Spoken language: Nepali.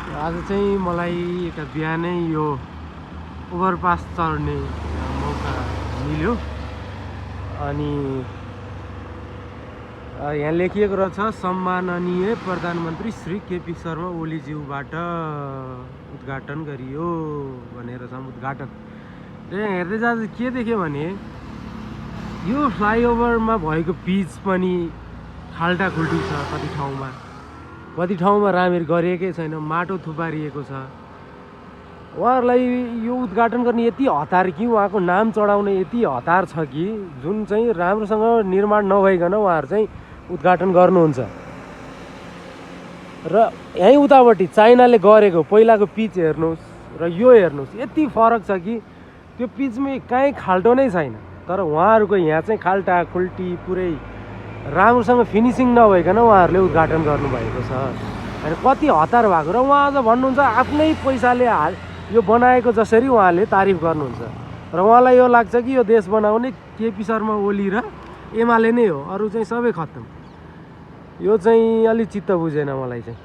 आज चाहिँ मलाई एउटा बिहानै यो ओभरपास चढ्ने मौका मिल्यो अनि यहाँ लेखिएको रहेछ सम्माननीय प्रधानमन्त्री श्री केपी शर्मा ओलीज्यूबाट उद्घाटन गरियो भनेर छ। उद्घाटन हेर्दै जाँदा के देख्यो भने यो फ्लाइओभरमा भएको पिच पनि खाल्टाखुल्टी छ, कति ठाउँमा राम्ररी गरिएकै छैन, माटो थुपारिएको छ। उहाँहरूलाई यो उद्घाटन गर्ने यति हतार कि उहाँको नाम चढाउने यति हतार छ कि जुन चाहिँ राम्रोसँग निर्माण नभइकन उहाँहरू चाहिँ उद्घाटन गर्नुहुन्छ। र यहीँ उतापट्टि चाइनाले गरेको पहिलाको पिच हेर्नुहोस् र यो हेर्नुहोस्, यति फरक छ कि त्यो पिचमा कहीँ खाल्टो नै छैन। तर उहाँहरूको यहाँ चाहिँ खाल्टाखुल्टी पुरै राम्रोसँग फिनिसिङ नभइकन उहाँहरूले उद्घाटन गर्नुभएको छ। अनि कति हतार भएको र उहाँ अझ भन्नुहुन्छ आफ्नै पैसाले यो बनाएको जसरी उहाँले तारिफ गर्नुहुन्छ। र उहाँलाई यो लाग्छ कि यो देश बनाउने केपी शर्मा ओली र एमाले नै हो, अरू चाहिँ सबै खत्तम। यो चाहिँ अलि चित्त बुझेन मलाई चाहिँ।